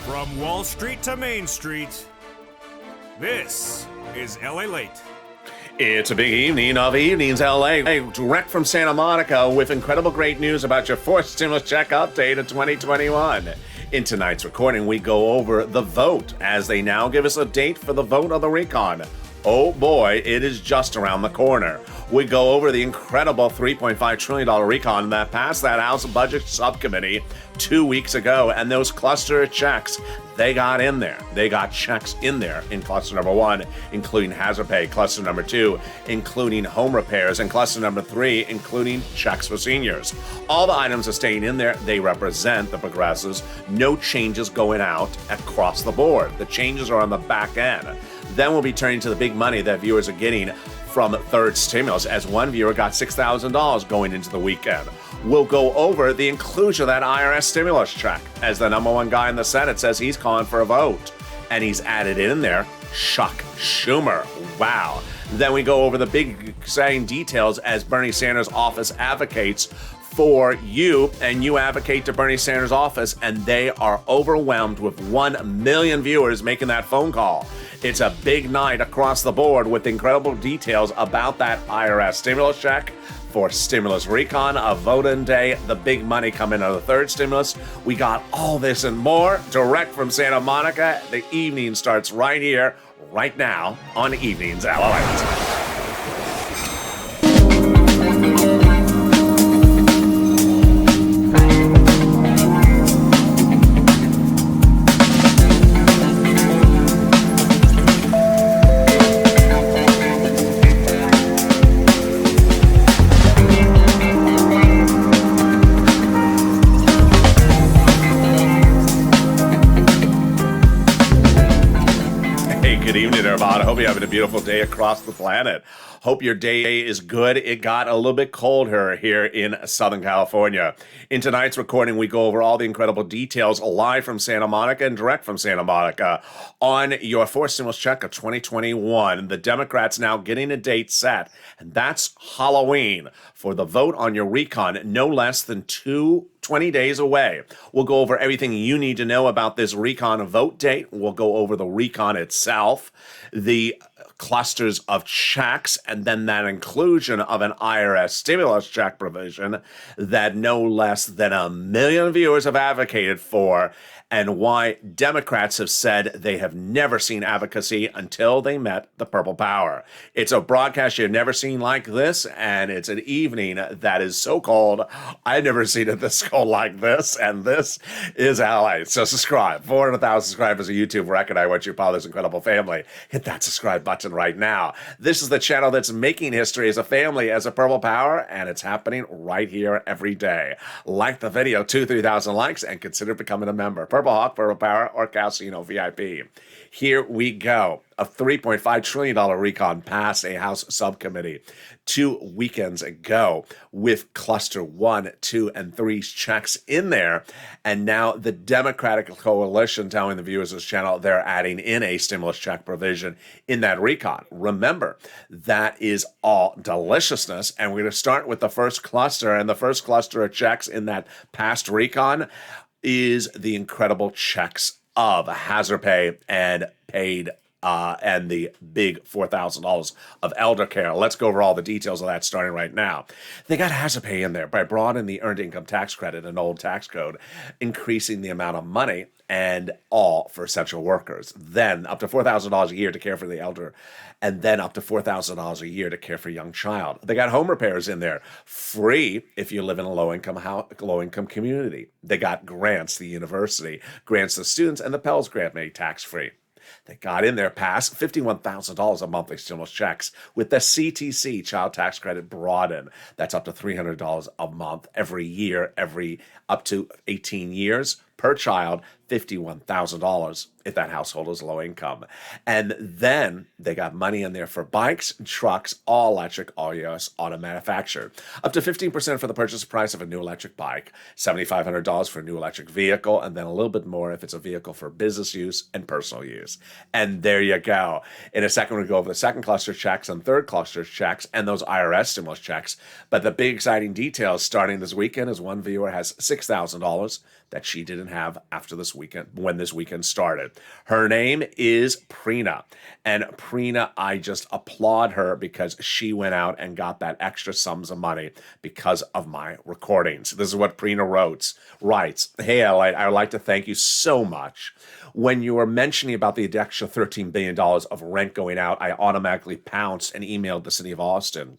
From Wall Street to Main Street, this is LALATE. It's a big evening of Evenings LA, direct from Santa Monica with incredible great news about your fourth stimulus check update of 2021. In tonight's recording, we go over the vote as they now give us a date for the vote of the recon. Oh boy, it is just around the corner. We go over the incredible $3.5 trillion recon that passed that House Budget Subcommittee 2 weeks ago, and those cluster of checks, they got in there. They got checks in there in cluster number 1, including hazard pay, cluster number 2, including home repairs, and cluster number 3, including checks for seniors. All the items are staying in there. They represent the progressives. No changes going out across the board. The changes are on the back end. Then we'll be turning to the big money that viewers are getting from third stimulus, as one viewer got $6,000 going into the weekend. We'll go over the inclusion of that IRS stimulus check, as the number one guy in the Senate says he's calling for a vote. And he's added in there, Chuck Schumer. Wow. Then we go over the big exciting details as Bernie Sanders' office advocates for you, and you advocate to Bernie Sanders' office, and they are overwhelmed with 1 million viewers making that phone call. It's a big night across the board with incredible details about that IRS stimulus check for stimulus recon, a voting day, the big money coming out of the third stimulus. We got all this and more direct from Santa Monica. The evening starts right here, right now on Evenings LALATE. I hope you're having a beautiful day across the planet. Hope your day is good. It got a little bit colder here in Southern California. In tonight's recording, we go over all the incredible details live from Santa Monica and direct from Santa Monica on your fourth stimulus check of 2021. The Democrats now getting a date set, and that's Halloween for the vote on your recon, no less than 20 days away. We'll go over everything you need to know about this recon vote date. We'll go over the recon itself, the clusters of checks, and then that inclusion of an IRS stimulus check provision that no less than 1 million viewers have advocated for, and why Democrats have said they have never seen advocacy until they met the Purple Power. It's a broadcast you've never seen like this, and it's an evening that is so cold. I've never seen it this cold like this, and this is LA. So subscribe. 400,000 subscribers on YouTube. Recognize what you call this incredible family. Hit that subscribe button right now. This is the channel that's making history as a family, as a Purple Power, and it's happening right here every day. Like the video, 2,000-3,000 likes, and consider becoming a member. Purple Hawk, Purple Power, or Casino VIP. Here we go. A $3.5 trillion recon passed a House subcommittee 2 weekends ago with cluster 1, 2, and 3 checks in there. And now the Democratic coalition telling the viewers of this channel they're adding in a stimulus check provision in that recon. Remember, that is all deliciousness. And we're going to start with the first cluster. And the first cluster of checks in that past recon is the incredible checks of hazard pay and paid and the big $4,000 of elder care. Let's go over all the details of that starting right now. They got hazard pay in there by broadening the earned income tax credit, an old tax code, increasing the amount of money and all for essential workers. Then up to $4,000 a year to care for the elder, and then up to $4,000 a year to care for a young child. They got home repairs in there, free if you live in a low-income community. They got grants, the university grants the students, and the Pell's grant made tax-free. They got in there past $51,000 of monthly stimulus checks with the CTC, child tax credit, broadened. That's up to $300 a month every year, up to 18 years per child, $51,000 if that household is low income. And then they got money in there for bikes and trucks, all electric, all US auto manufactured. Up to 15% for the purchase price of a new electric bike, $7,500 for a new electric vehicle, and then a little bit more if it's a vehicle for business use and personal use. And there you go. In a second, we'll go over the second cluster checks and third cluster checks and those IRS stimulus checks. But the big exciting details starting this weekend is one viewer has $6,000 that she didn't didn't have after this weekend, when this weekend started. Her name is Prina. And Prina, I just applaud her because she went out and got that extra sums of money because of my recordings. This is what Prina writes. Hey, I'd like to thank you so much. When you were mentioning about the extra $13 billion of rent going out, I automatically pounced and emailed the city of Austin.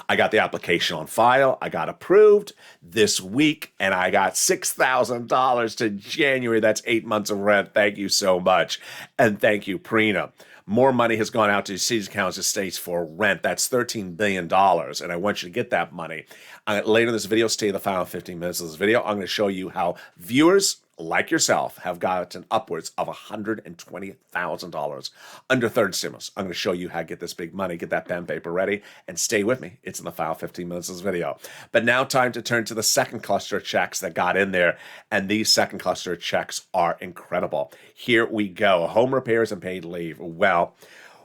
I got the application on file. I got approved this week, and I got $6,000 to January. That's 8 months of rent. Thank you so much. And thank you, Prina. More money has gone out to cities, counties, and states for rent. That's $13 billion, and I want you to get that money. Later in this video, stay the final 15 minutes of this video. I'm going to show you how viewers like yourself have gotten upwards of $120,000 under third stimulus. I'm going to show you how to get this big money, get that pen and paper ready, and stay with me. It's in the final 15 minutes of this video. But now time to turn to the second cluster of checks that got in there, and these second cluster of checks are incredible. Here we go. Home repairs and paid leave. Well,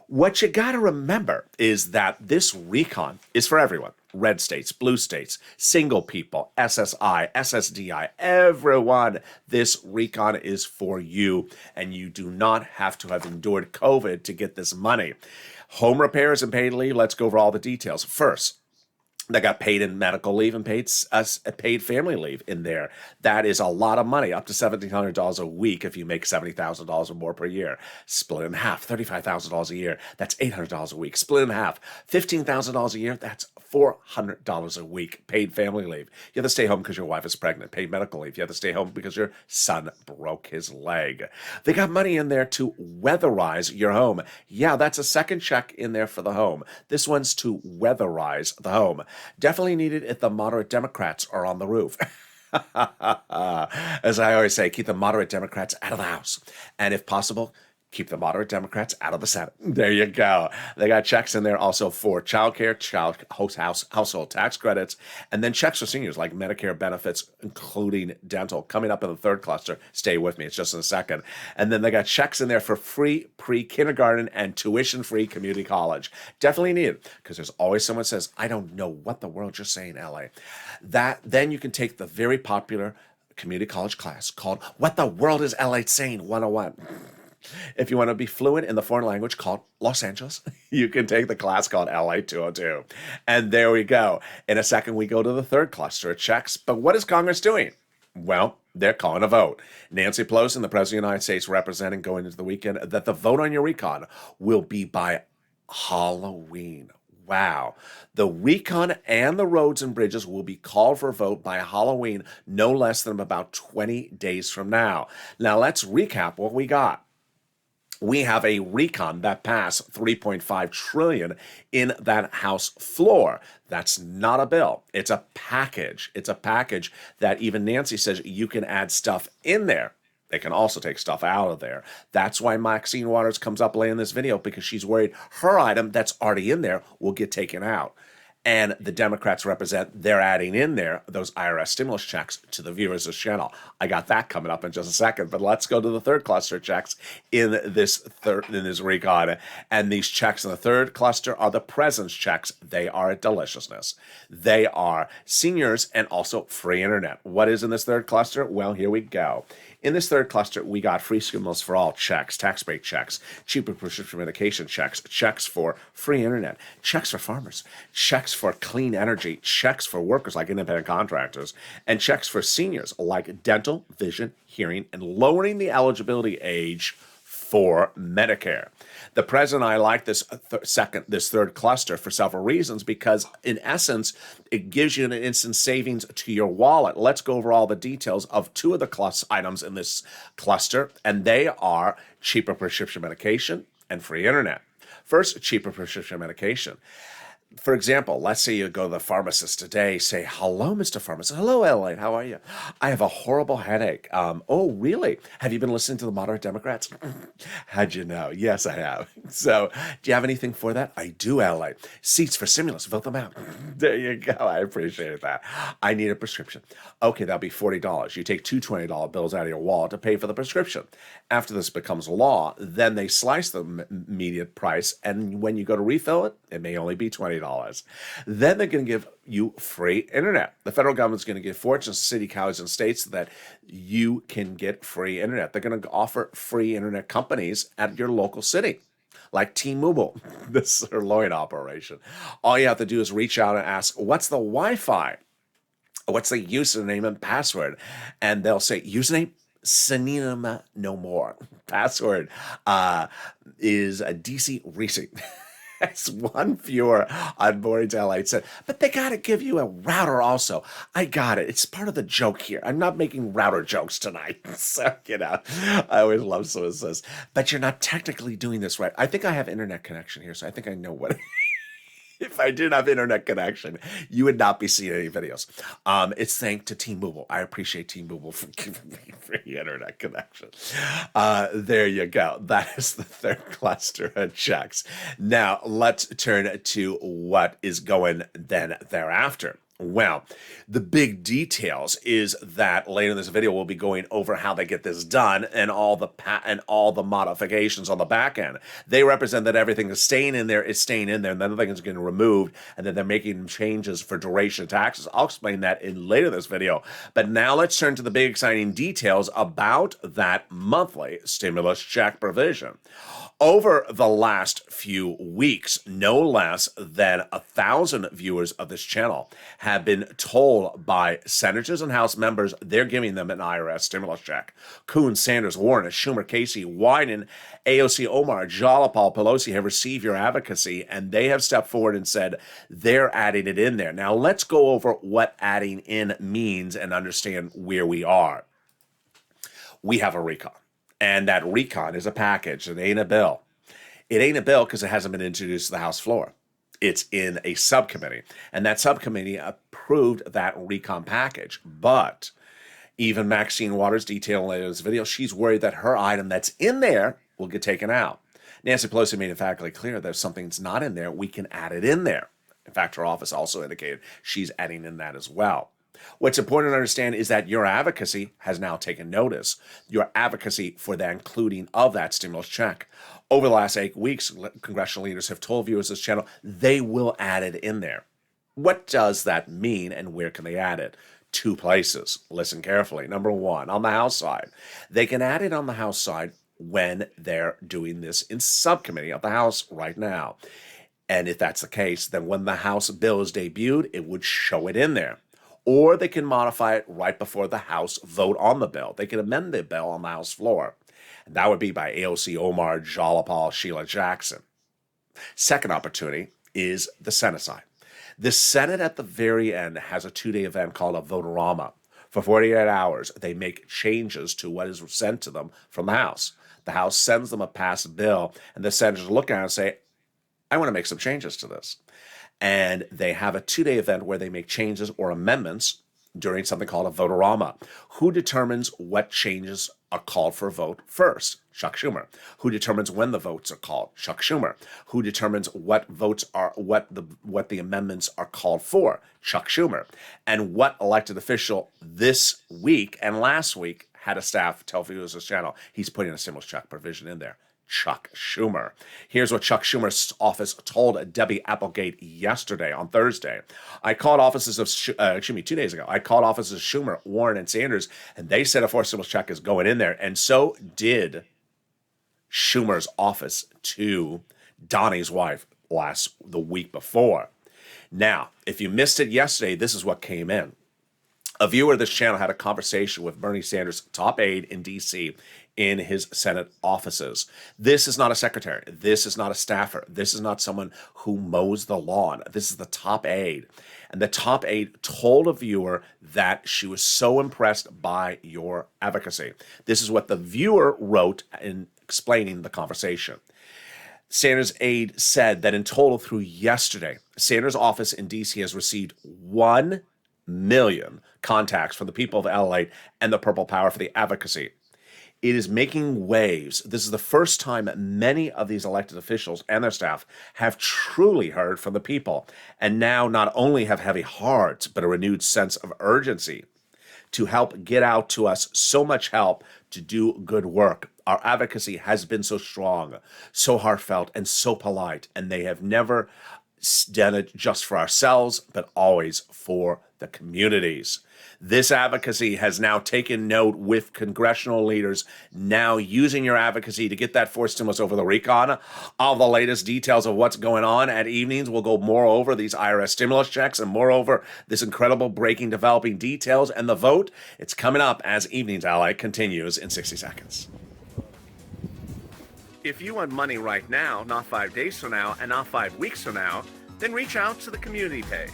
what you got to remember is that this recon is for everyone. Red states, blue states, single people, SSI, SSDI, everyone. This recon is for you, and you do not have to have endured COVID to get this money. Home repairs and paid leave, let's go over all the details. First, they got paid in medical leave and paid family leave in there. That is a lot of money, up to $1,700 a week if you make $70,000 or more per year. Split in half, $35,000 a year. That's $800 a week. Split in half, $15,000 a year. That's $400 a week. Paid family leave. You have to stay home because your wife is pregnant. Paid medical leave. You have to stay home because your son broke his leg. They got money in there to weatherize your home. Yeah, that's a second check in there for the home. This one's to weatherize the home. Definitely needed if the moderate Democrats are on the roof. As I always say, keep the moderate Democrats out of the House. And if possible, keep the moderate Democrats out of the Senate. There you go. They got checks in there also for childcare, household tax credits, and then checks for seniors like Medicare benefits, including dental. Coming up in the third cluster. Stay with me. It's just in a second. And then they got checks in there for free pre-kindergarten and tuition-free community college. Definitely needed, because there's always someone says, I don't know what the world you're saying, LA. Then you can take the very popular community college class called What the World is LA Saying 101. If you want to be fluent in the foreign language called Los Angeles, you can take the class called LA 202. And there we go. In a second, we go to the third cluster of checks. But what is Congress doing? Well, they're calling a vote. Nancy Pelosi, the President of the United States, representing going into the weekend, that the vote on your recon will be by Halloween. Wow. The recon and the roads and bridges will be called for a vote by Halloween, no less than about 20 days from now. Now, let's recap what we got. We have a recon that passed $3.5 trillion in that House floor. That's not a bill. It's a package. It's a package that even Nancy says you can add stuff in there. They can also take stuff out of there. That's why Maxine Waters comes up late in this video, because she's worried her item that's already in there will get taken out. And the Democrats represent, they're adding in there those IRS stimulus checks to the viewers of this channel. I got that coming up in just a second, but let's go to the third cluster of checks in this recon. And these checks in the third cluster are the president's checks. They are a deliciousness. They are seniors and also free internet. What is in this third cluster? Well, here we go. In this third cluster, we got free stimulus for all checks, tax break checks, cheaper prescription medication checks, checks for free internet, checks for farmers, checks for clean energy, checks for workers like independent contractors, and checks for seniors like dental, vision, hearing, and lowering the eligibility age for Medicare. The president and I like this third cluster for several reasons, because in essence, it gives you an instant savings to your wallet. Let's go over all the details of two of the items in this cluster, and they are cheaper prescription medication and free internet. First, cheaper prescription medication. For example, let's say you go to the pharmacist today, say, hello, Mr. Pharmacist. Hello, Elaine. How are you? I have a horrible headache. Oh, really? Have you been listening to the moderate Democrats? How'd you know? Yes, I have. So do you have anything for that? I do, Elaine. Seats for stimulus. Vote them out. There you go. I appreciate that. I need a prescription. Okay, that'll be $40. You take two $20 bills out of your wallet to pay for the prescription. After this becomes law, then they slice the median price, and when you go to refill it, it may only be $20. $20. Then they're going to give you free internet. The federal government's going to give fortunes to city, counties, and states so that you can get free internet. They're going to offer free internet companies at your local city, like T-Mobile, the sirloin operation. All you have to do is reach out and ask, what's the Wi-Fi? What's the username and password? And they'll say, username, Sinema no more. Password is a DC Reese. As one viewer on Boring to LA said, but they got to give you a router also. I got it. It's part of the joke here. I'm not making router jokes tonight. So, I always love someone says, but you're not technically doing this right. I think I have internet connection here, so I think I know what if I didn't have internet connection, you would not be seeing any videos. It's thanks to T-Mobile. I appreciate T-Mobile for giving me free internet connection. There you go. That is the third cluster of checks. Now, let's turn to what is going then thereafter. Well, the big details is that later in this video we'll be going over how they get this done and all the modifications on the back end. They represent that everything is staying in there, and then nothing is getting removed, and then they're making changes for duration of taxes. I'll explain that in later this video. But now let's turn to the big exciting details about that monthly stimulus check provision. Over the last few weeks, no less than 1,000 viewers of this channel have been told by senators and House members they're giving them an IRS stimulus check. Kean, Sanders, Warren, Schumer, Casey, Wyden, AOC, Omar, Jalopal, Pelosi have received your advocacy, and they have stepped forward and said they're adding it in there. Now, let's go over what adding in means and understand where we are. We have a recon. And that recon is a package. It ain't a bill. It ain't a bill because it hasn't been introduced to the House floor. It's in a subcommittee. And that subcommittee approved that recon package. But even Maxine Waters detailed in this video, she's worried that her item that's in there will get taken out. Nancy Pelosi made it factually clear that if something's not in there, we can add it in there. In fact, her office also indicated she's adding in that as well. What's important to understand is that your advocacy has now taken notice. Your advocacy for the including of that stimulus check. Over the last 8 weeks, congressional leaders have told viewers of this channel they will add it in there. What does that mean and where can they add it? 2 places. Listen carefully. Number 1, on the House side. They can add it on the House side when they're doing this in subcommittee of the House right now. And if that's the case, then when the House bill is debuted, it would show it in there. Or they can modify it right before the House vote on the bill. They can amend the bill on the House floor. And that would be by AOC, Omar, Jalopal, Sheila Jackson. Second opportunity is the Senate side. The Senate at the very end has a 2-day event called a votorama. For 48 hours, they make changes to what is sent to them from the House. The House sends them a passed bill, and the senators look at it and say, I want to make some changes to this. And they have a 2-day event where they make changes or amendments during something called a votorama. Who determines what changes are called for a vote first? Chuck Schumer. Who determines when the votes are called? Chuck Schumer. Who determines what votes are what the amendments are called for? Chuck Schumer. And what elected official this week and last week had a staff tell viewers of this channel he's putting a stimulus check provision in there? Chuck Schumer. Here's what Chuck Schumer's office told Debbie Applegate yesterday on Thursday. I called offices of, 2 days ago. I called offices of Schumer, Warren, and Sanders, and they said a forced stimulus check is going in there. And so did Schumer's office to Donnie's wife the week before. Now, if you missed it yesterday, this is what came in. A viewer of this channel had a conversation with Bernie Sanders' top aide in D.C. in his Senate offices. This is not a secretary. This is not a staffer. This is not someone who mows the lawn. This is the top aide. And the top aide told a viewer that she was so impressed by your advocacy. This is what the viewer wrote in explaining the conversation. Sanders' aide said that in total through yesterday, Sanders' office in D.C. has received 1 million contacts from the people of LALATE and the Purple Power for the advocacy. It is making waves. This is the first time many of these elected officials and their staff have truly heard from the people, and now not only have heavy hearts, but a renewed sense of urgency to help get out to us so much help to do good work. Our advocacy has been so strong, so heartfelt, and so polite, and they have never done it just for ourselves, but always for the communities. This advocacy has now taken note with congressional leaders now using your advocacy to get that fourth stimulus over the recon. All the latest details of what's going on at evenings. We'll go more over these IRS stimulus checks and moreover this incredible breaking, developing details and the vote. It's coming up as Evenings LA continues in 60 seconds. If you want money right now, not 5 days from now, and not 5 weeks from now, then reach out to the community page.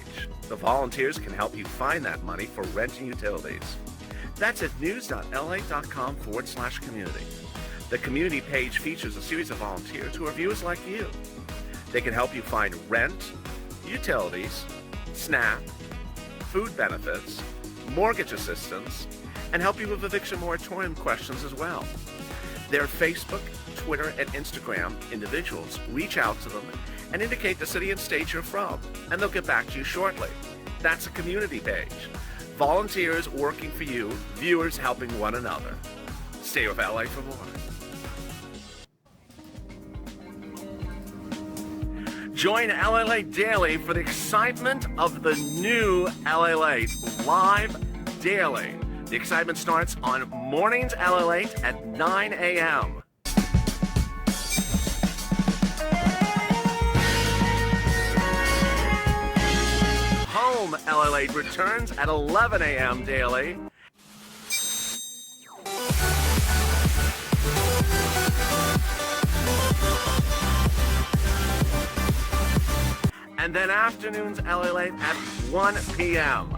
The volunteers can help you find that money for rent and utilities. That's at news.la.com/community. The community page features a series of volunteers who are viewers like you. They can help you find rent, utilities, SNAP, food benefits, mortgage assistance, and help you with eviction moratorium questions as well. Their Facebook, Twitter, and Instagram individuals reach out to them and indicate the city and state you're from, and they'll get back to you shortly. That's a community page. Volunteers working for you, viewers helping one another. Stay with LA for more. Join LALATE Daily for the excitement of the new LALATE live daily. The excitement starts on mornings LALATE at 9 a.m. Home LALATE returns at 11 a.m. daily. And then afternoons LALATE at 1 p.m.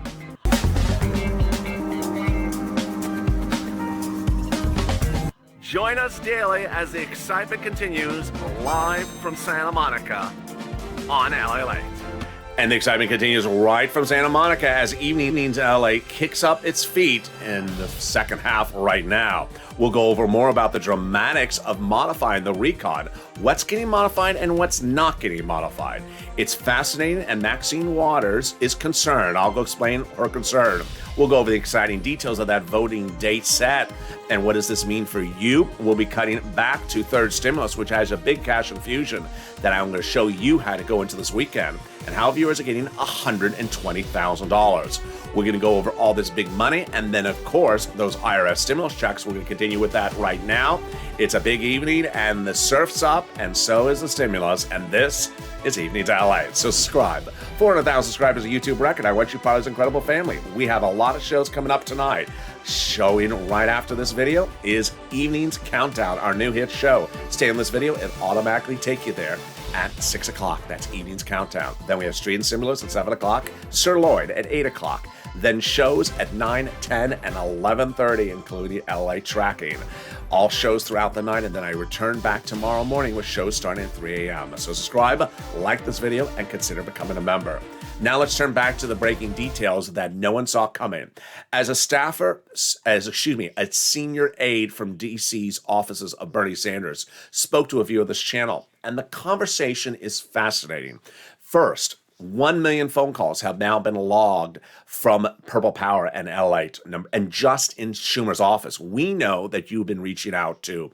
Join us daily as the excitement continues live from Santa Monica on LALATE. And the excitement continues right from Santa Monica as Evenings LA kicks up its feet in the second half right now. We'll go over more about the dramatics of modifying the recon, what's getting modified and what's not getting modified. It's fascinating, and Maxine Waters is concerned. I'll go explain her concern. We'll go over the exciting details of that voting date set and what does this mean for you. We'll be cutting back to third stimulus, which has a big cash infusion that I'm going to show you how to go into this weekend and how viewers are getting $120,000. We're going to go over all this big money, and then, of course, those IRS stimulus checks. We're going to continue with that right now. It's a big evening, and the surf's up, and so is the stimulus, and this is Evenings LA. So subscribe. 400,000 subscribers at YouTube record. I want you part of this incredible family. We have a lot of shows coming up tonight. Showing right after this video is Evenings Countdown, our new hit show. Stay on this video, it automatically take you there at 6 o'clock. That's Evenings Countdown. Then we have Street and Stimulus at 7 o'clock, Sir Lloyd at 8 o'clock. Then shows at 9, 10, and 11:30, including LA Tracking. All shows throughout the night, and then I return back tomorrow morning with shows starting at 3 a.m. So subscribe, like this video, and consider becoming a member. Now let's turn back to the breaking details that no one saw coming. As a senior aide from DC's offices of Bernie Sanders spoke to a viewer of this channel, and the conversation is fascinating. First, 1 million phone calls have now been logged from Purple Power and LALATE. And just in Schumer's office, we know that you've been reaching out to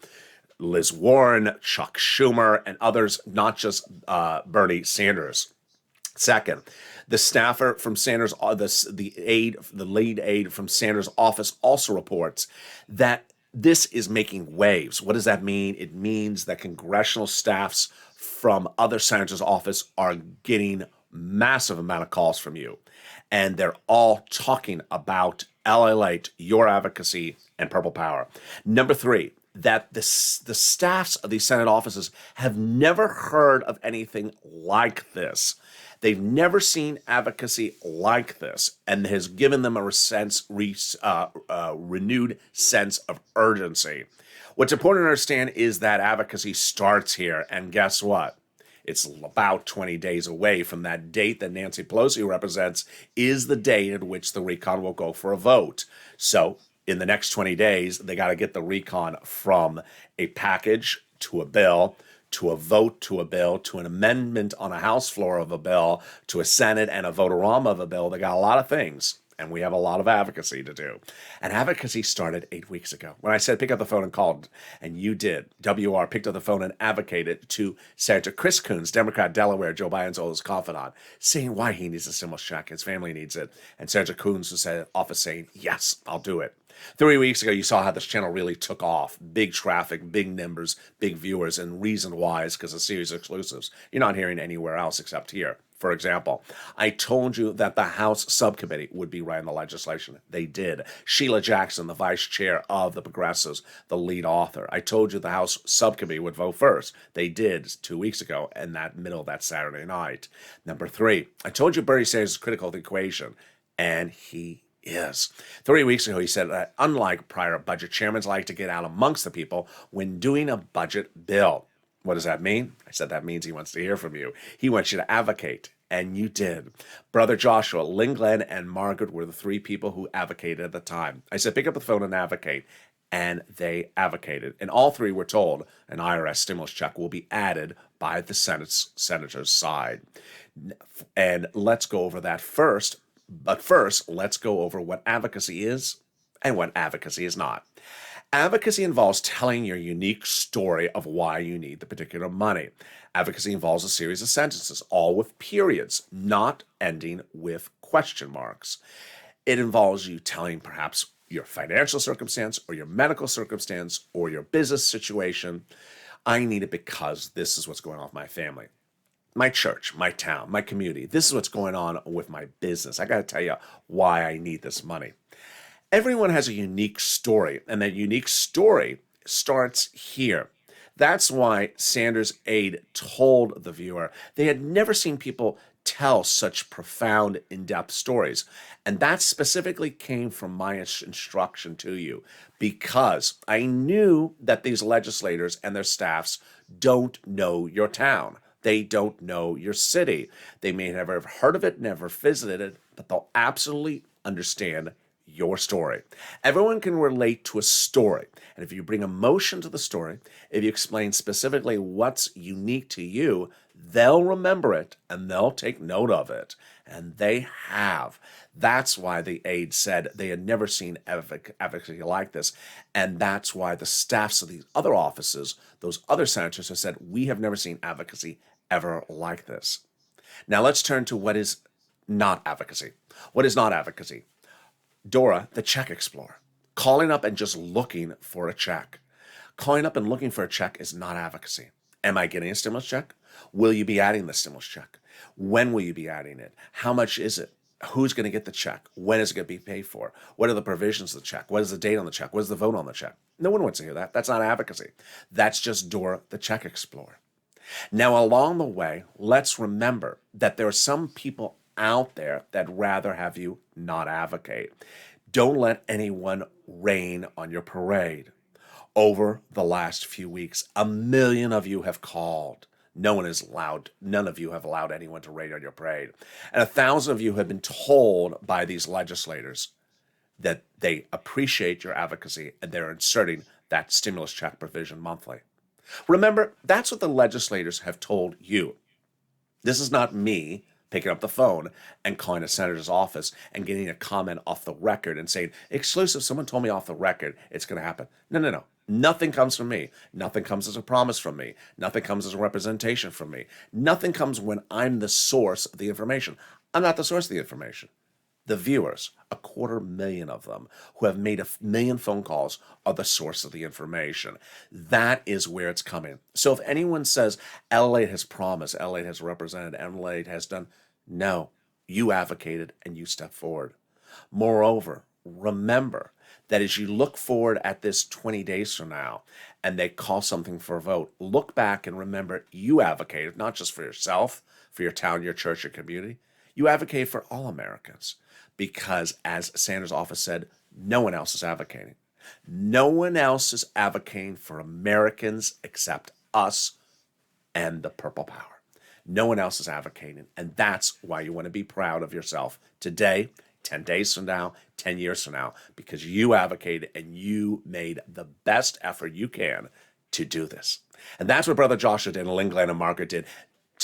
Liz Warren, Chuck Schumer, and others, not just Bernie Sanders. Second, the staffer from Sanders, the lead aide from Sanders' office also reports that this is making waves. What does that mean? It means that congressional staffs from other senators' office are getting massive amount of calls from you, and they're all talking about LALATE, your advocacy, and Purple Power. Number three, that the staffs of these Senate offices have never heard of anything like this. They've never seen advocacy like this, and has given them a renewed sense of urgency. What's important to understand is that advocacy starts here, and guess what? It's about 20 days away from that date that Nancy Pelosi represents is the date at which the recon will go for a vote. So in the next 20 days, they got to get the recon from a package to a bill, to a vote to a bill, to an amendment on a House floor of a bill, to a Senate and a vote-a-rama of a bill. They got a lot of things. and we have a lot of advocacy to do. And advocacy started 8 weeks ago when I said pick up the phone and called, and you did. WR picked up the phone and advocated to Senator Chris Coons, Democrat, Delaware, Joe Biden's oldest confidant, saying why he needs a stimulus check. His family needs it. And Senator Coons was at office saying, yes, I'll do it. 3 weeks ago, you saw how this channel really took off. Big traffic, big numbers, big viewers, and reason why is because of series exclusives you're not hearing anywhere else except here. For example, I told you that the House subcommittee would be writing the legislation. They did. Sheila Jackson, the vice chair of the Progressives, the lead author. I told you the House subcommittee would vote first. They did 2 weeks ago in that middle of that Saturday night. Number 3, I told you Bernie Sanders is critical of the equation, and he is. 3 weeks ago, he said that unlike prior budget chairmen like to get out amongst the people when doing a budget bill. What does that mean? I said that means he wants to hear from you. He wants you to advocate, and you did. Brother Joshua, Lynn Glenn, and Margaret were the 3 people who advocated at the time. I said, pick up the phone and advocate, and they advocated. And all 3 were told an IRS stimulus check will be added by the senator's side. And let's go over that first. But first, let's go over what advocacy is and what advocacy is not. Advocacy involves telling your unique story of why you need the particular money. Advocacy involves a series of sentences, all with periods, not ending with question marks. It involves you telling perhaps your financial circumstance or your medical circumstance or your business situation. I need it because this is what's going on with my family, my church, my town, my community. This is what's going on with my business. I got to tell you why I need this money. Everyone has a unique story, and that unique story starts here. That's why Sanders' aide told the viewer they had never seen people tell such profound, in-depth stories. And that specifically came from my instruction to you, because I knew that these legislators and their staffs don't know your town. They don't know your city. They may never have heard of it, never visited it, but they'll absolutely understand your story. Everyone can relate to a story. And if you bring emotion to the story, if you explain specifically what's unique to you, they'll remember it and they'll take note of it. And they have. That's why the aide said they had never seen advocacy like this. And that's why the staffs of these other offices, those other senators, have said, we have never seen advocacy ever like this. Now let's turn to what is not advocacy. What is not advocacy? Dora, the check explorer, calling up and just looking for a check. Calling up and looking for a check is not advocacy. Am I getting a stimulus check? Will you be adding the stimulus check? When will you be adding it? How much is it? Who's going to get the check? When is it going to be paid for? What are the provisions of the check? What is the date on the check? What is the vote on the check? No one wants to hear that. That's not advocacy. That's just Dora, the check explorer. Now, along the way, let's remember that there are some people out there that rather have you not advocate. Don't let anyone rain on your parade. Over the last few weeks, 1 million of you have called. None of you have allowed anyone to rain on your parade. And 1,000 of you have been told by these legislators that they appreciate your advocacy and they're inserting that stimulus check provision monthly. Remember, that's what the legislators have told you. This is not me picking up the phone and calling a senator's office and getting a comment off the record and saying, exclusive, someone told me off the record it's going to happen. No. Nothing comes from me. Nothing comes as a promise from me. Nothing comes as a representation from me. Nothing comes when I'm the source of the information. I'm not the source of the information. The viewers, 250,000 of them, who have made 1 million phone calls, are the source of the information. That is where it's coming. So if anyone says, LALATE has promised, LALATE has represented, LALATE has done, no, you advocated and you stepped forward. Moreover, remember that as you look forward at this 20 days from now and they call something for a vote, look back and remember you advocated, not just for yourself, for your town, your church, your community. You advocate for all Americans because, as Sanders' office said, no one else is advocating. No one else is advocating for Americans except us and the purple power. No one else is advocating, and that's why you want to be proud of yourself today, 10 days from now, 10 years from now, because you advocated and you made the best effort you can to do this. And that's what Brother Joshua did and Lynn, Glenn, and Margaret did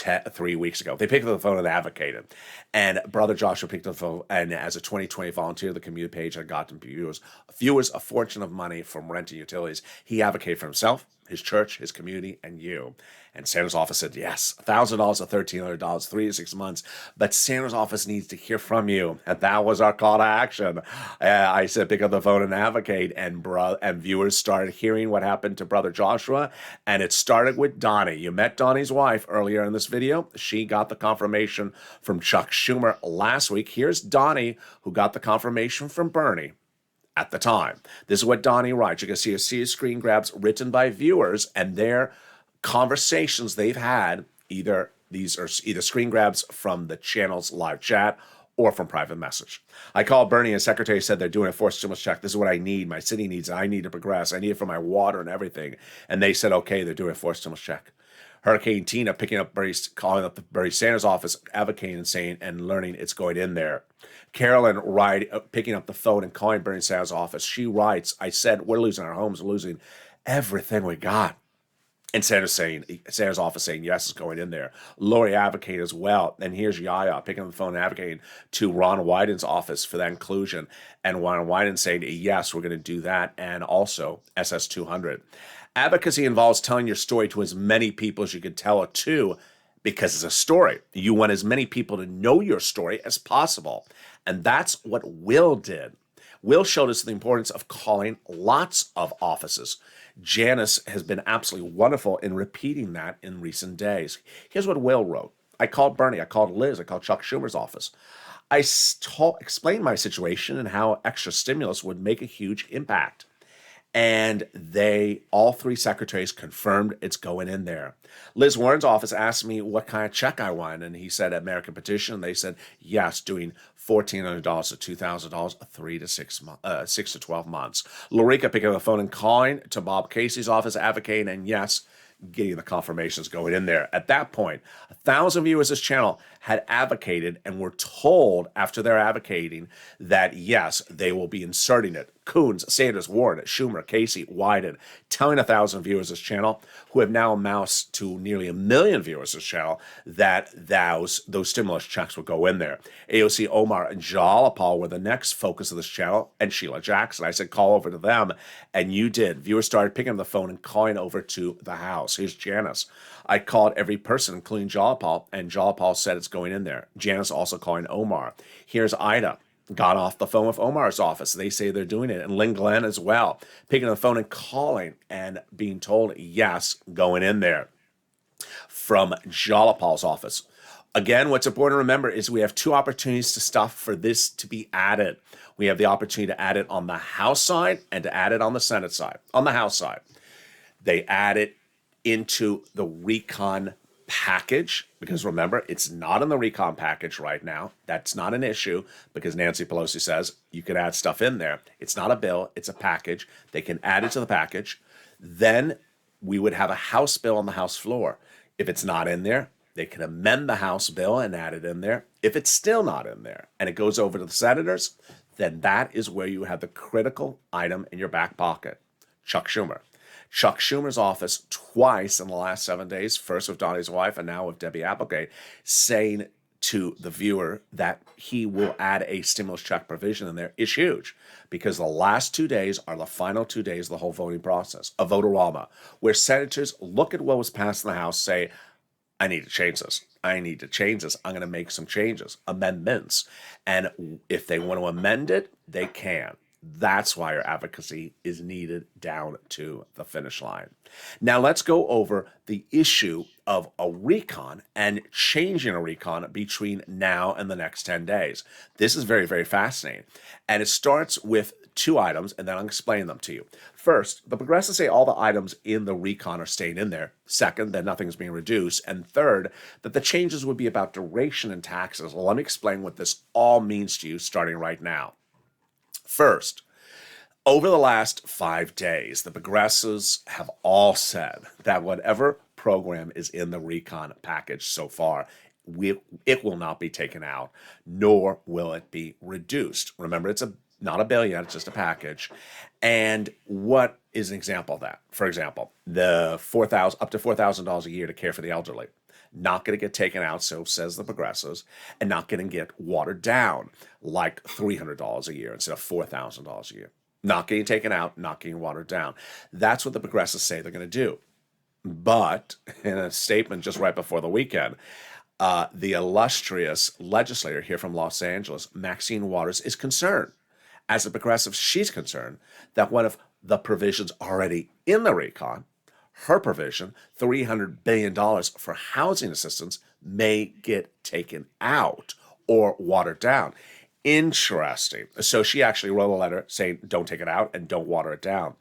3 weeks ago. They picked up the phone and advocated. And Brother Joshua picked up the phone, and as a 2020 volunteer, the community page had gotten viewers a fortune of money from rent and utilities. He advocated for himself, his church, his community, and you. And Sandra's office said, yes, $1,000 or $1,300, 3 to 6 months. But Sandra's office needs to hear from you. And that was our call to action. I said, pick up the phone and advocate. And viewers started hearing what happened to Brother Joshua. And it started with Donnie. You met Donnie's wife earlier in this video. She got the confirmation from Chuck Schumer last week. Here's Donnie, who got the confirmation from Bernie at the time. This is what Donnie writes. You can see a series of screen grabs written by viewers and their conversations they've had. These are either screen grabs from the channel's live chat or from private message. I called Bernie, and secretary said they're doing a forced stimulus check. This is what I need. My city needs it. I need to progress. I need it for my water and everything. And they said, okay, they're doing a forced stimulus check. Hurricane Tina calling up the Bernie Sanders office, advocating and saying and learning it's going in there. Carolyn picking up the phone and calling Bernie Sanders' office. She writes, I said, we're losing our homes. We're losing everything we got. And Sanders' office saying, yes, it's going in there. Lori advocated as well. And here's Yaya picking up the phone and advocating to Ron Wyden's office for that inclusion. And Ron Wyden saying, yes, we're going to do that. And also SS200. Advocacy involves telling your story to as many people as you can tell it to, because it's a story. You want as many people to know your story as possible. And that's what Will did. Will showed us the importance of calling lots of offices. Janice has been absolutely wonderful in repeating that in recent days. Here's what Will wrote. I called Bernie, I called Liz, I called Chuck Schumer's office. I explained my situation and how extra stimulus would make a huge impact. And all three secretaries confirmed it's going in there. Liz Warren's office asked me what kind of check I want, and he said American Petition. And they said yes, doing $1,400 to $2,000, 3 to 6 to 12 months. Lorica picking up the phone and calling to Bob Casey's office, advocating, and yes, getting the confirmations going in there. At that point, 1,000 viewers of this channel had advocated and were told after their advocating that yes, they will be inserting it. Coons, Sanders, Warren, Schumer, Casey, Wyden, telling 1,000 viewers of this channel, who have now amounts to nearly 1 million viewers of this channel, that those stimulus checks will go in there. AOC, Omar, and Jalapal were the next focus of this channel, and Sheila Jackson. I said, call over to them, and you did. Viewers started picking up the phone and calling over to the house. Here's Janice. I called every person, including Jalapal, and Jalapal said it's going in there. Janice also calling Omar. Here's Ida. Got off the phone with Omar's office. They say they're doing it. And Lynn Glenn as well, picking up the phone and calling and being told, yes, going in there. From Jalapal's office. Again, what's important to remember is we have two opportunities for this to be added. We have the opportunity to add it on the House side and to add it on the Senate side. On the House side, they add it into the recon package, because remember, it's not in the recon package right now. That's not an issue, because Nancy Pelosi says you can add stuff in there. It's not a bill, it's a package. They can add it to the package. Then we would have a House bill on the House floor. If it's not in there, they can amend the House bill and add it in there. If it's still not in there and it goes over to the senators, then that is where you have the critical item in your back pocket. Chuck Schumer. Chuck Schumer's office twice in the last 7 days, first with Donnie's wife and now with Debbie Applegate, saying to the viewer that he will add a stimulus check provision in there is huge, because the last 2 days are the final 2 days of the whole voting process, a vote-a-rama, where senators look at what was passed in the House, say, I need to change this. I need to change this. I'm going to make some changes, amendments. And if they want to amend it, they can. That's why your advocacy is needed down to the finish line. Now let's go over the issue of a recon and changing a recon between now and the next 10 days. This is very, very fascinating. And it starts with two items, and then I'll explain them to you. First, the progressives say all the items in the recon are staying in there. Second, that nothing's being reduced. And third, that the changes would be about duration and taxes. Well, let me explain what this all means to you starting right now. First, over the last 5 days, the progressives have all said that whatever program is in the recon package so far, it will not be taken out, nor will it be reduced. Remember, it's a not a bill yet, it's just a package. And what is an example of that? For example, the up to $4,000 a year to care for the elderly. Not going to get taken out, so says the progressives, and not going to get watered down like $300 a year instead of $4,000 a year. Not getting taken out, not getting watered down. That's what the progressives say they're going to do. But in a statement just right before the weekend, the illustrious legislator here from Los Angeles, Maxine Waters, is concerned. As a progressive, she's concerned that one of the provisions already in the recon, her provision, $300 billion for housing assistance, may get taken out or watered down. Interesting. So she actually wrote a letter saying, don't take it out and don't water it down.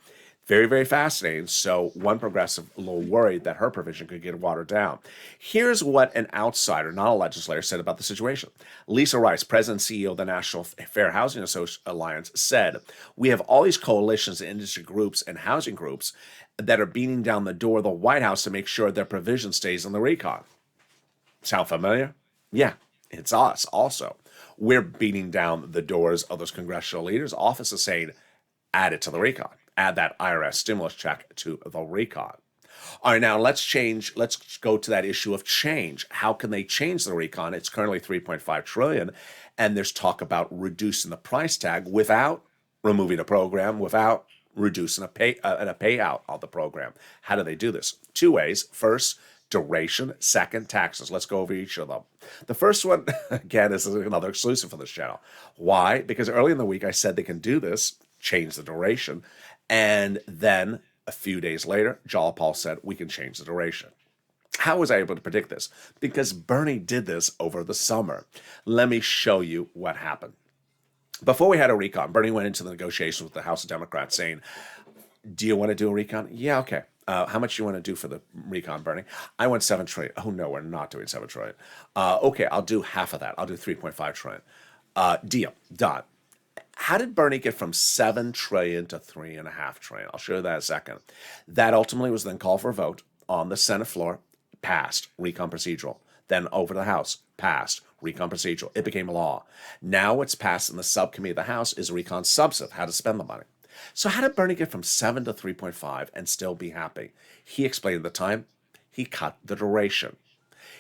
Very, very fascinating. So one progressive a little worried that her provision could get watered down. Here's what an outsider, not a legislator, said about the situation. Lisa Rice, president and CEO of the National Fair Housing Alliance, said, we have all these coalitions, industry groups, and housing groups that are beating down the door of the White House to make sure their provision stays in the recon. Sound familiar? Yeah, it's us also. We're beating down the doors of those congressional leaders' offices saying, add it to the recon. Add that IRS stimulus check to the recon. All right, now let's go to that issue of change. How can they change the recon? It's currently $3.5 trillion, and there's talk about reducing the price tag without removing a program, without reducing a payout of the program. How do they do this? Two ways. First, duration. Second, taxes. Let's go over each of them. The first one, again, is another exclusive for this channel. Why? Because early in the week I said they can do this, change the duration, and then a few days later, Jalopal said we can change the duration. How was I able to predict this? Because Bernie did this over the summer. Let me show you what happened. Before we had a recon, Bernie went into the negotiations with the House of Democrats saying, do you want to do a recon? Yeah, okay. How much do you want to do for the recon, Bernie? I want $7 trillion. Oh, no, we're not doing $7 trillion. Okay, I'll do half of that. I'll do $3.5 trillion. Deal. Done. How did Bernie get from $7 trillion to $3.5 trillion? I'll show you that in a second. That ultimately was then called for a vote on the Senate floor, passed, recon procedural. Then over to the House, passed, recon procedural. It became law. Now what's passed in the subcommittee of the House is recon substantive, how to spend the money. So how did Bernie get from 7 to 3.5 and still be happy? He explained at the time, he cut the duration.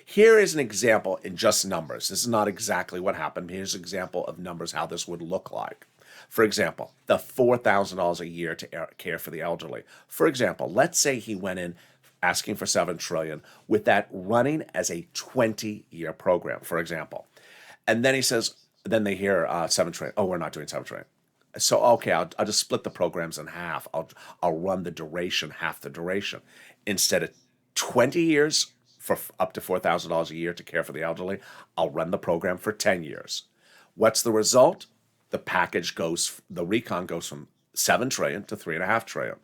Here is an example in just numbers. This is not exactly what happened. Here's an example of numbers, how this would look like. For example, the $4,000 a year to care for the elderly. For example, let's say he went in asking for $7 trillion with that running as a 20-year program, for example. And then he says, then they hear $7 trillion. Oh, we're not doing $7 trillion. So, okay, I'll just split the programs in half. I'll run the duration, half the duration. Instead of 20 years for up to $4,000 a year to care for the elderly, I'll run the program for 10 years. What's the result? The recon goes from $7 trillion to $3.5 trillion.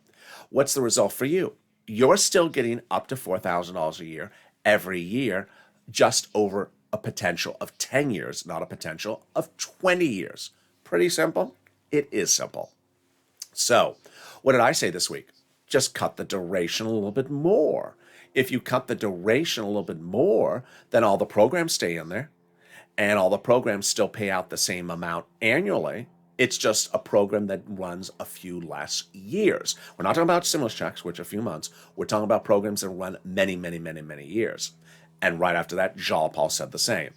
What's the result for you? You're still getting up to $4,000 a year every year, just over a potential of 10 years, not a potential of 20 years. Pretty simple? It is simple. So, what did I say this week? Just cut the duration a little bit more. If you cut the duration a little bit more, then all the programs stay in there, and all the programs still pay out the same amount annually. It's just a program that runs a few less years. We're not talking about stimulus checks, which are a few months. We're talking about programs that run many, many, many, many years. And right after that, Jalopal said the same.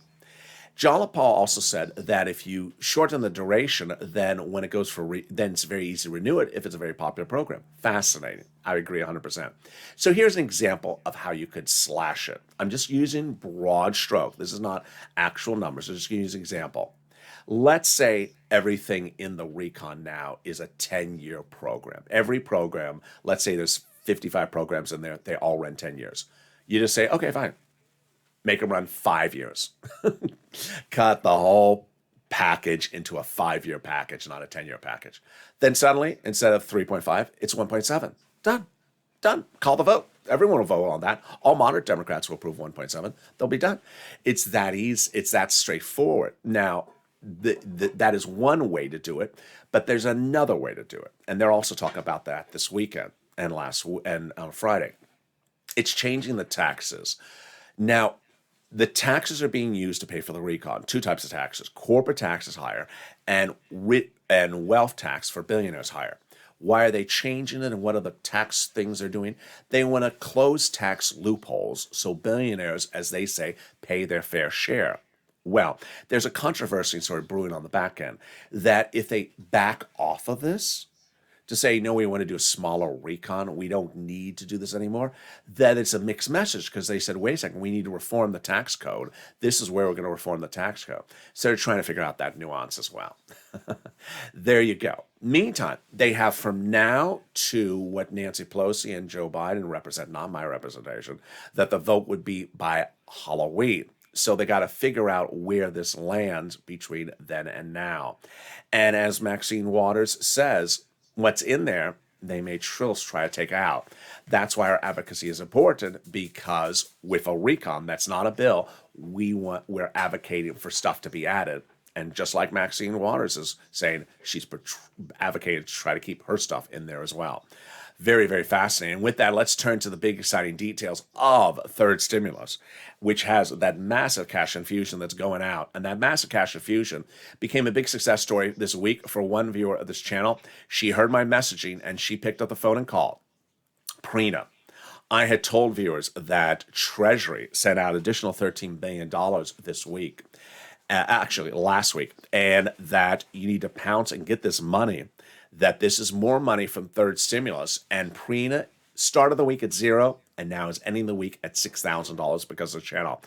Jalopal also said that if you shorten the duration, then when it goes then it's very easy to renew it if it's a very popular program. Fascinating. I agree 100%. So here's an example of how you could slash it. I'm just using broad stroke. This is not actual numbers. I'm just going to use an example. Let's say everything in the recon now is a 10-year program. Every program, let's say there's 55 programs in there. They all run 10 years. You just say, okay, fine. Make them run 5 years. Cut the whole package into a 5-year package, not a 10-year package. Then suddenly, instead of 3.5, it's 1.7. Done. Call the vote. Everyone will vote on that. All moderate Democrats will approve 1.7. They'll be done. It's that easy. It's that straightforward. Now, that is one way to do it, but there's another way to do it. And they're also talking about that this weekend and on Friday. It's changing the taxes. Now, The taxes are being used to pay for the recon. Two types of taxes: corporate tax is higher, and wealth tax for billionaires higher. Why are they changing it, and what are the tax things they're doing? They want to close tax loopholes so billionaires, as they say, pay their fair share. Well, there's a controversy sort of brewing on the back end that if they back off of this, to say, no, we want to do a smaller recon, we don't need to do this anymore, that it's a mixed message, because they said, wait a second, we need to reform the tax code. This is where we're going to reform the tax code. So they're trying to figure out that nuance as well. There you go. Meantime, they have from now to what Nancy Pelosi and Joe Biden represent, not my representation, that the vote would be by Halloween. So they got to figure out where this lands between then and now. And as Maxine Waters says, what's in there, they may trills try to take out. That's why our advocacy is important, because with a recon, that's not a bill, we're advocating for stuff to be added. And just like Maxine Waters is saying, she's advocated to try to keep her stuff in there as well. Very, very fascinating. With that, let's turn to the big, exciting details of third stimulus, which has that massive cash infusion that's going out. And that massive cash infusion became a big success story this week for one viewer of this channel. She heard my messaging and she picked up the phone and called. Prina. I had told viewers that Treasury sent out additional $13 billion this week, actually last week, and that you need to pounce and get this money, that this is more money from third stimulus. And Prina started the week at zero and now is ending the week at $6,000 because of the channel.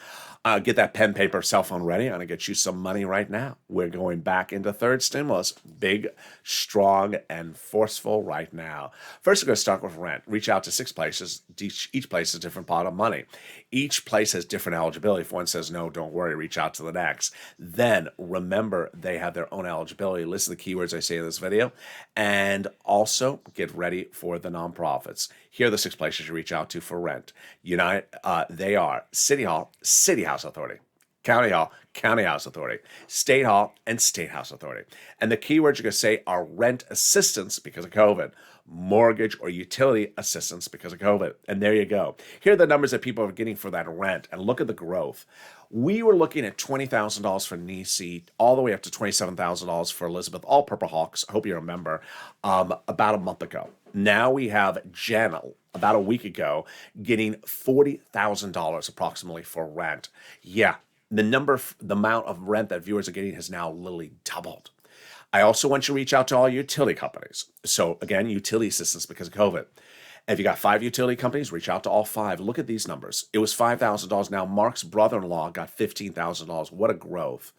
Get that pen, paper, cell phone ready. I'm going to get you some money right now. We're going back into third stimulus, big, strong, and forceful right now. First, we're going to start with rent. Reach out to 6 places. Each place is a different pot of money. Each place has different eligibility. If one says no, don't worry, reach out to the next. Then remember, they have their own eligibility. Listen to the keywords I say in this video. And also get ready for the nonprofits. Here are the 6 places you reach out to for rent. They are City Hall, City House Authority; County Hall, County House Authority; State Hall, and State House Authority. And the keywords you're going to say are rent assistance because of COVID, mortgage or utility assistance because of COVID. And there you go. Here are the numbers that people are getting for that rent. And look at the growth. We were looking at $20,000 for Nisi, all the way up to $27,000 for Elizabeth, all Purple Hawks. I hope you remember, about a month ago. Now we have Jen, about a week ago, getting $40,000 approximately for rent. Yeah, the amount of rent that viewers are getting has now literally doubled. I also want you to reach out to all utility companies. So again, utility assistance because of COVID. If you got 5 utility companies, reach out to all 5. Look at these numbers. It was $5,000. Now Mark's brother-in-law got $15,000. What a growth.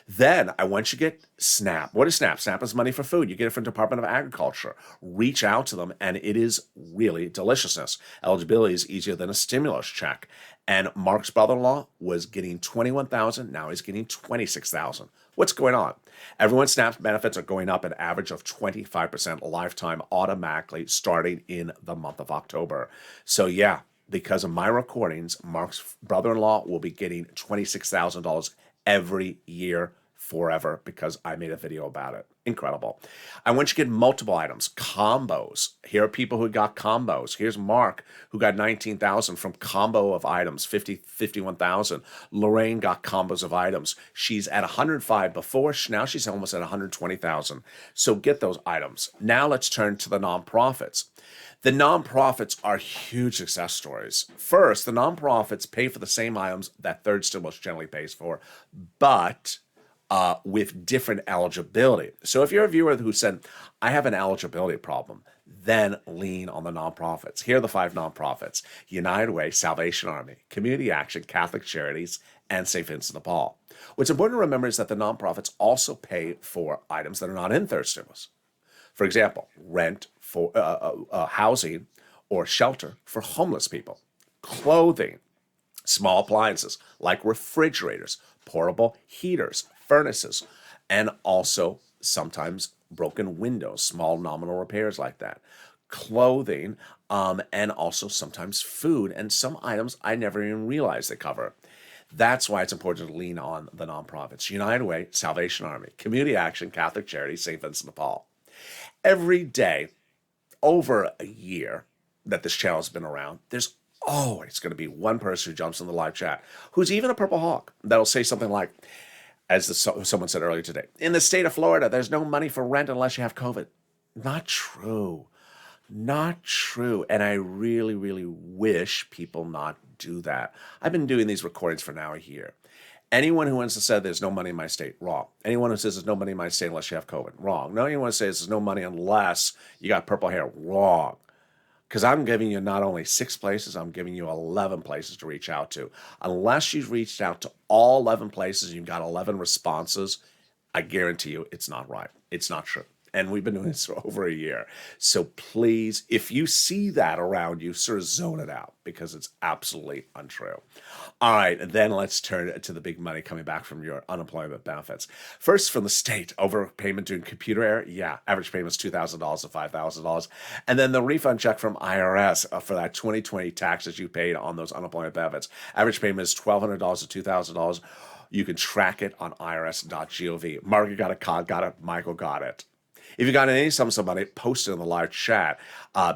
Then I want you to get SNAP. What is SNAP? SNAP is money for food. You get it from Department of Agriculture. Reach out to them, and it is really deliciousness. Eligibility is easier than a stimulus check. And Mark's brother-in-law was getting $21,000. Now he's getting $26,000. What's going on? Everyone's SNAP benefits are going up an average of 25% lifetime automatically starting in the month of October. So yeah, because of my recordings, Mark's brother-in-law will be getting $26,000 every year forever because I made a video about it. Incredible. I want you to get multiple items, combos. Here are people who got combos. Here's Mark, who got $19,000 from combo of items, $51,000. Lorraine got combos of items. She's at $105 before. Now she's almost at $120,000. So get those items. Now let's turn to the nonprofits. The nonprofits are huge success stories. First, the nonprofits pay for the same items that third stimulus generally pays for, but with different eligibility. So if you're a viewer who said, I have an eligibility problem, then lean on the nonprofits. Here are the 5 nonprofits: United Way, Salvation Army, Community Action, Catholic Charities, and St. Vincent de Paul. What's important to remember is that the nonprofits also pay for items that are not in third stimulus. For example, rent for housing or shelter for homeless people, clothing, small appliances like refrigerators, portable heaters, furnaces, and also sometimes broken windows, small nominal repairs like that, clothing, and also sometimes food and some items I never even realized they cover. That's why it's important to lean on the nonprofits: United Way, Salvation Army, Community Action, Catholic Charities, St. Vincent de Paul. Every day, over a year that this channel has been around, there's always going to be one person who jumps in the live chat who's even a Purple Hawk that'll say something like, someone said earlier today, in the state of Florida, there's no money for rent unless you have COVID. Not true. Not true. And I really, really wish people not do that. I've been doing these recordings for now a year. Anyone who wants to say there's no money in my state, wrong. Anyone who says there's no money in my state unless you have COVID, wrong. No, anyone who says there's no money unless you got purple hair, wrong. Because I'm giving you not only 6 places, I'm giving you 11 places to reach out to. Unless you've reached out to all 11 places and you've got 11 responses, I guarantee you it's not right. It's not true. And we've been doing this for over a year. So please, if you see that around you, sort of zone it out because it's absolutely untrue. All right, then let's turn to the big money coming back from your unemployment benefits. First, from the state, overpayment due to computer error. Yeah, average payment is $2,000 to $5,000. And then the refund check from IRS for that 2020 taxes you paid on those unemployment benefits. Average payment is $1,200 to $2,000. You can track it on irs.gov. Margaret got it. Michael got it. If you got any sums of money, post it in the live chat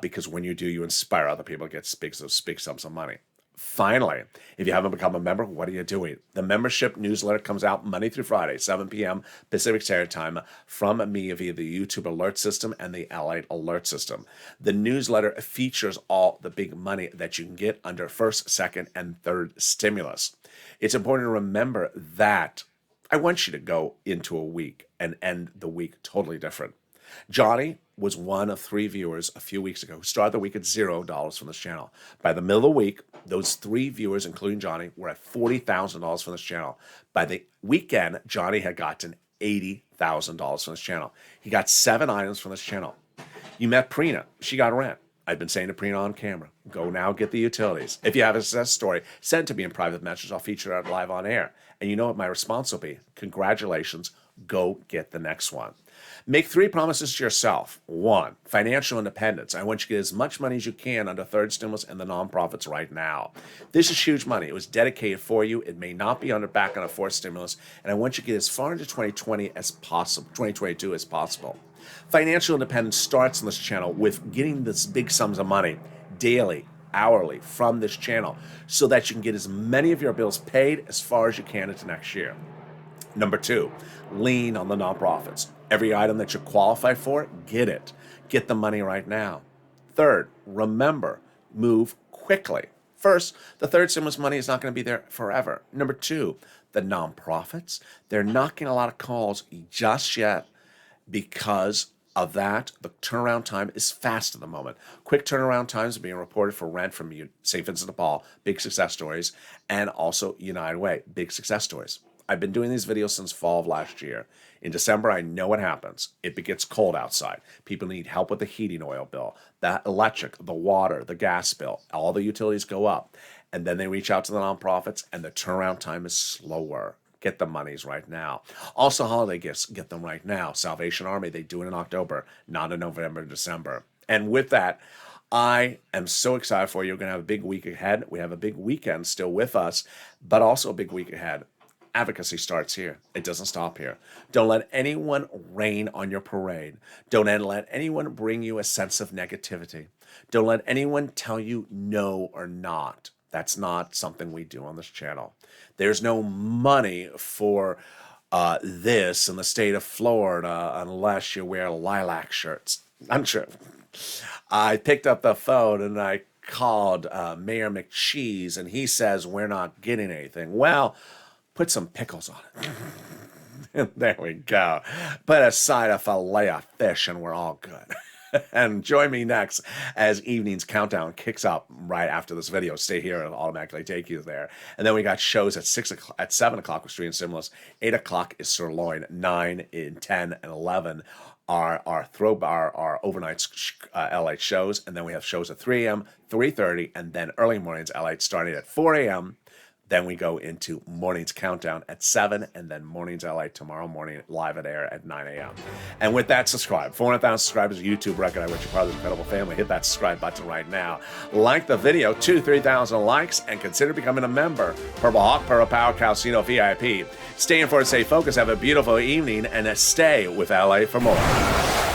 because when you do, you inspire other people to get big sums of money. Finally, if you haven't become a member, what are you doing? The membership newsletter comes out Monday through Friday, 7 p.m. Pacific Standard Time from me via the YouTube alert system and the LALATE alert system. The newsletter features all the big money that you can get under first, second, and third stimulus. It's important to remember that I want you to go into a week and end the week totally different. Johnny was one of 3 viewers a few weeks ago who started the week at $0 from this channel. By the middle of the week, those 3 viewers, including Johnny, were at $40,000 from this channel. By the weekend, Johnny had gotten $80,000 from this channel. He got 7 items from this channel. You met Prina. She got rent. I've been saying to Prina on camera, go now get the utilities. If you have a success story, send it to me in private messages. I'll feature it live on air. And you know what my response will be? Congratulations. Go get the next one. Make 3 promises to yourself. 1, financial independence. I want you to get as much money as you can under third stimulus and the nonprofits right now. This is huge money. It was dedicated for you. It may not be back on a fourth stimulus. And I want you to get as far into 2020 as possible, 2022 as possible. Financial independence starts on this channel with getting this big sums of money daily, hourly from this channel so that you can get as many of your bills paid as far as you can into next year. Number 2, lean on the nonprofits. Every item that you qualify for, get it. Get the money right now. 3rd, remember, move quickly. First, the third stimulus money is not going to be there forever. Number 2, the nonprofits, they're not getting a lot of calls just yet because of that. The turnaround time is fast at the moment. Quick turnaround times are being reported for rent from St. Vincent de Paul, big success stories, and also United Way, big success stories. I've been doing these videos since fall of last year. In December, I know what happens. It gets cold outside. People need help with the heating oil bill, the electric, the water, the gas bill. All the utilities go up. And then they reach out to the nonprofits, and the turnaround time is slower. Get the monies right now. Also, holiday gifts, get them right now. Salvation Army, they do it in October, not in November and December. And with that, I am so excited for you. We're going to have a big week ahead. We have a big weekend still with us, but also a big week ahead. Advocacy starts here. It doesn't stop here. Don't let anyone rain on your parade. Don't let anyone bring you a sense of negativity. Don't let anyone tell you no or not. That's not something we do on this channel. There's no money for this in the state of Florida unless you wear lilac shirts. Untrue. I picked up the phone and I called Mayor McCheese and he says we're not getting anything. Well, put some pickles on it. There we go. Put a side of fillet of fish and we're all good. And join me next as evening's countdown kicks up right after this video. Stay here, it'll automatically take you there. And then we got shows at 7 o'clock with Street and Stimulus. 8 o'clock is Sirloin. 9, 10, and 11 are our overnight LA shows. And then we have shows at 3 a.m., 3:30, and then early mornings LA starting at 4 a.m. Then we go into morning's countdown at 7, and then morning's LA tomorrow morning live at air at 9 a.m. And with that, subscribe. 400,000 subscribers, YouTube record. I wish you're part of the incredible family. Hit that subscribe button right now. Like the video, 3,000 likes, and consider becoming a member. Purple Hawk, Purple Power, Calcino VIP. Stay in for it, stay focused. Have a beautiful evening, and stay with LA for more.